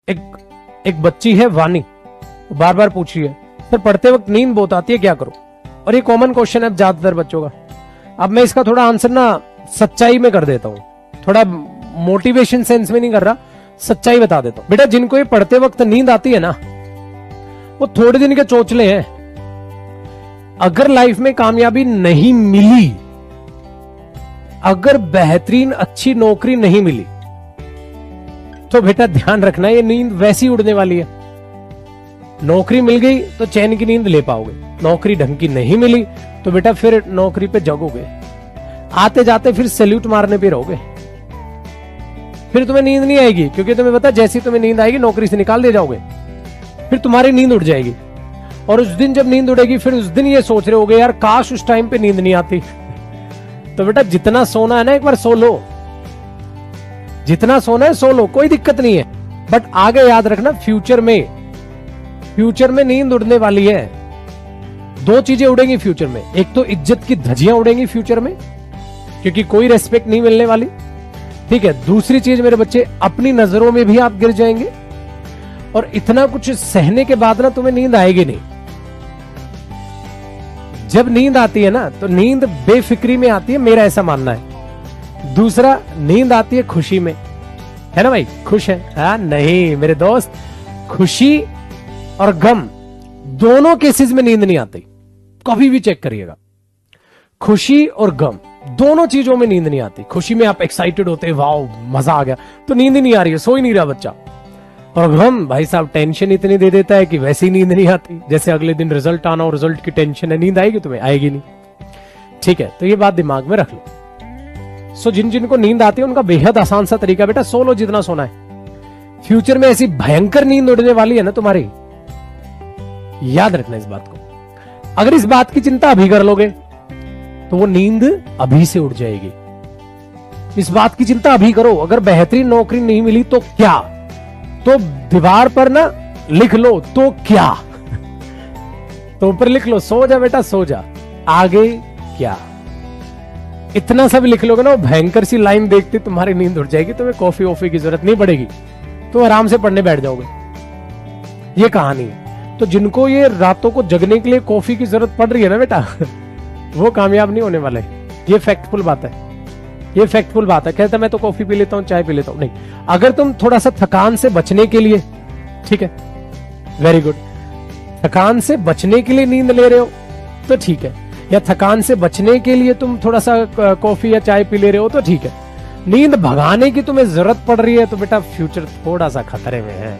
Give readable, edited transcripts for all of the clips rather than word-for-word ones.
एक एक बच्ची है वानी, बार बार पूछ रही है सर पढ़ते वक्त नींद बहुत आती है क्या करो। और ये कॉमन क्वेश्चन है ज्यादातर बच्चों का। अब मैं इसका थोड़ा आंसर ना सच्चाई में कर देता हूं, थोड़ा मोटिवेशन सेंस में नहीं कर रहा, सच्चाई बता देता हूं। बेटा जिनको ये पढ़ते वक्त नींद आती है ना, वो थोड़े दिन के चोचले हैं। अगर लाइफ में कामयाबी नहीं मिली, अगर बेहतरीन अच्छी नौकरी नहीं मिली, तो बेटा ध्यान रखना ये नींद वैसी उड़ने वाली है। नौकरी मिल गई तो चैन की नींद ले पाओगे, नौकरी ढंग की नहीं मिली तो बेटा फिर नौकरी पे जगोगे, आते जाते फिर सैल्यूट मारने पे रहोगे, फिर तुम्हें नींद नहीं आएगी, क्योंकि तुम्हें पता जैसी तुम्हें नींद आएगी नौकरी से निकाल दे जाओगे, फिर तुम्हारी नींद उड़ जाएगी। और उस दिन जब नींद उड़ेगी फिर उस दिन ये सोच रहे होगे यार काश उस टाइम पे नींद नहीं आती। तो बेटा जितना सोना है ना एक बार सो लो, जितना सोना है सो लो, कोई दिक्कत नहीं है। बट आगे याद रखना फ्यूचर में नींद उड़ने वाली है। दो चीजें उड़ेंगी फ्यूचर में, एक तो इज्जत की धज्जियां उड़ेंगी फ्यूचर में, क्योंकि कोई रेस्पेक्ट नहीं मिलने वाली, ठीक है। दूसरी चीज मेरे बच्चे, अपनी नजरों में भी आप गिर जाएंगे, और इतना कुछ सहने के बाद ना तुम्हें नींद आएगी नहीं। जब नींद आती है ना तो नींद बेफिक्री में आती है, मेरा ऐसा मानना है। दूसरा, नींद आती है खुशी में, है ना भाई, खुश है? हाँ नहीं मेरे दोस्त, खुशी और गम दोनों केसेस में नींद नहीं आती, कभी भी चेक करिएगा। खुशी और गम दोनों चीजों में नींद नहीं आती। खुशी में आप एक्साइटेड होते हैं, वाओ मजा आ गया, तो नींद ही नहीं आ रही है, सो ही नहीं रहा बच्चा। और गम भाई साहब टेंशन इतनी दे देता है कि वैसे ही नींद नहीं आती। जैसे अगले दिन रिजल्ट आना और रिजल्ट की टेंशन है, नींद आएगी तुम्हें? आएगी नहीं, ठीक है। तो ये बात दिमाग में रख लो। सो जिनको नींद आती है उनका बेहद आसान सा तरीका, बेटा सो लो जितना सोना है। फ्यूचर में ऐसी भयंकर नींद उड़ने वाली है ना तुम्हारी, याद रखना इस बात को। अगर इस बात की चिंता अभी कर लोगे तो वो नींद अभी से उड़ जाएगी। इस बात की चिंता अभी करो, अगर बेहतरीन नौकरी नहीं मिली तो क्या, तो दीवार पर ना लिख लो तो क्या तो ऊपर लिख लो सो जा बेटा सो जा, आगे क्या, इतना सब लिख लोगे ना, वो भयंकर सी लाइन देखते तुम्हारी नींद उड़ जाएगी। तुम्हें कॉफी वॉफी की जरूरत नहीं पड़ेगी, तो आराम से पढ़ने बैठ जाओगे। ये कहानी है। तो जिनको ये रातों को जगने के लिए कॉफी की जरूरत पड़ रही है ना बेटा वो कामयाब नहीं होने वाले। ये फैक्टफुल बात है, ये फैक्टफुल बात है। कहता मैं तो कॉफी पी लेता हूं, चाय पी लेता हूं, नहीं। अगर तुम थोड़ा सा थकान से बचने के लिए, ठीक है, वेरी गुड, थकान से बचने के लिए नींद ले रहे हो तो ठीक है, या थकान से बचने के लिए तुम थोड़ा सा कॉफी या चाय पी ले रहे हो तो ठीक है। नींद भगाने की तुम्हें जरूरत पड़ रही है तो बेटा फ्यूचर थोड़ा सा खतरे में है,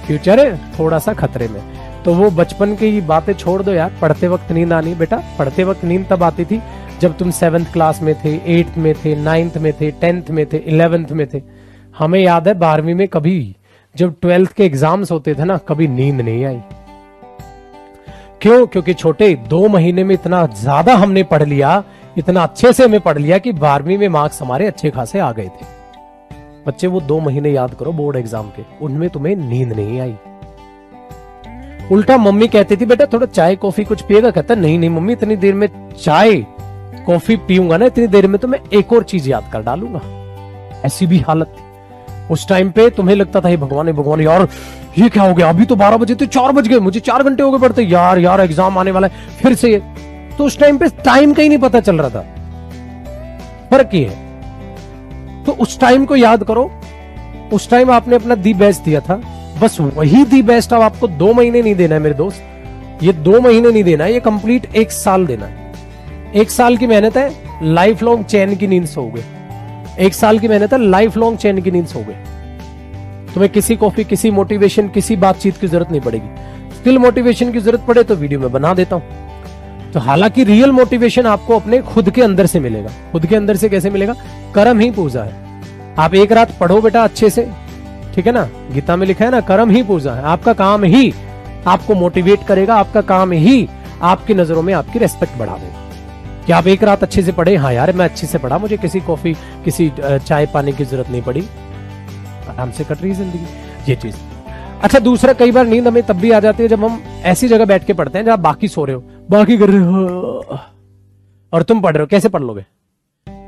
फ्यूचर है थोड़ा सा खतरे में। तो वो बचपन की बातें छोड़ दो यार। पढ़ते वक्त नींद आनी, बेटा पढ़ते वक्त नींद तब आती थी जब तुम 7th क्लास में थे, 8th में थे, 9th में थे, 10th में थे, 11th में थे। हमें याद है 12वीं में कभी जब 12th के एग्जाम्स होते थे ना, कभी नींद नहीं आई। क्यों? क्योंकि छोटे 2 महीने में इतना ज्यादा हमने पढ़ लिया, इतना अच्छे से हमें पढ़ लिया कि 12वीं में मार्क्स हमारे अच्छे खासे आ गए थे। बच्चे वो 2 महीने याद करो बोर्ड एग्जाम के, उनमें तुम्हें नींद नहीं आई। उल्टा मम्मी कहती थी बेटा थोड़ा चाय कॉफी कुछ पिएगा, कहता नहीं नहीं मम्मी इतनी देर में चाय कॉफी पीऊंगा ना, इतनी देर में तो मैं एक और चीज याद कर डालूंगा। ऐसी भी हालत थी उस टाइम पे। तुम्हें लगता था हे भगवान यार ये क्या हो गया, अभी तो 12 बजे थे, 4 बज गए, मुझे 4 घंटे हो गए पढ़ते, यार एग्जाम आने वाला है फिर से। तो उस टाइम पे टाइम का ही नहीं पता चल रहा था। फर्क ये है। तो उस टाइम को याद करो, उस टाइम आपने अपना दी बेस्ट दिया था, बस वही दी बेस्ट अब आपको 2 महीने नहीं देना है मेरे दोस्त। ये 2 महीने नहीं देना है, ये कंप्लीट 1 साल देना है। 1 साल की मेहनत है, लाइफ लॉन्ग चैन की नींद सोओगे। 1 साल की मेहनत है, लाइफ लॉन्ग चैन की नींद सोओगे। तुम्हें किसी कॉफी, किसी मोटिवेशन, किसी बातचीत की जरूरत नहीं पड़ेगी। स्टिल मोटिवेशन की जरूरत पड़े तो वीडियो में बना देता हूं। तो हालांकि रियल मोटिवेशन आपको अपने खुद के अंदर से मिलेगा। खुद के अंदर से कैसे मिलेगा? कर्म ही पूजा है। आप एक रात पढ़ो बेटा अच्छे से, ठीक है ना, गीता में लिखा है ना, कर्म ही पूजा है। आपका काम ही आपको मोटिवेट करेगा, आपका काम ही आपकी नजरों में आपकी रेस्पेक्ट बढ़ा देगा। कि आप एक रात अच्छे से पढ़े, हाँ यार मैं अच्छे से पढ़ा, मुझे किसी कॉफी किसी चाय पाने की जरूरत नहीं पड़ी, आराम से कट रही जिंदगी। ये चीज। अच्छा दूसरा, कई बार नींद हमें तब भी आ जाती है जब हम ऐसी जगह बैठ के पढ़ते हैं जहां बाकी सो रहे हो, बाकी कर रहे हो और तुम पढ़ रहे हो, कैसे पढ़ लोगे?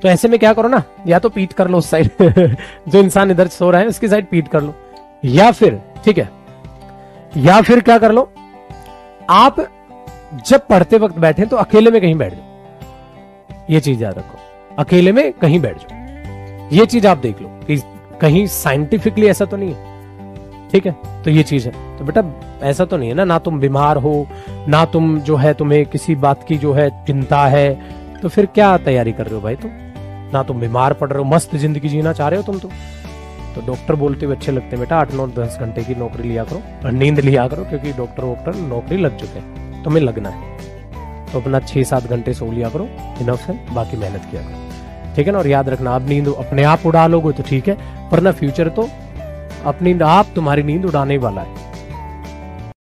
तो ऐसे में क्या करो ना, या तो पीट कर लो उस साइड जो इंसान इधर सो रहा है उसकी साइड पीट कर लो, या फिर, ठीक है, या फिर क्या कर लो, आप जब पढ़ते वक्त बैठे तो अकेले में कहीं बैठ जाओ। ये चीज याद रखो, अकेले में कहीं बैठ जाओ। ये चीज आप देख लो कि कहीं साइंटिफिकली ऐसा तो नहीं है, ठीक है। तो ये चीज है, तो बेटा ऐसा तो नहीं है ना तुम बीमार हो, ना तुम जो है तुम्हें किसी बात की जो है चिंता है, तो फिर क्या तैयारी कर रहे हो भाई तुम? ना तुम बीमार पड़ रहे हो, मस्त जिंदगी जीना चाह रहे हो तुम तो डॉक्टर बोलते हुए अच्छे लगते हैं बेटा, 8-9-10 घंटे की नौकरी लिया करो और नींद लिया करो, क्योंकि डॉक्टर नौकरी लग चुके हैं, तुम्हें लगना है तो अपना 6-7 घंटे सो लिया करो, इनफ है, बाकी मेहनत किया करो, ठीक है ना। और याद रखना, आप नींद अपने आप उड़ा लोगे तो ठीक है, वरना फ्यूचर तो अपनी आप तुम्हारी नींद उड़ाने वाला है।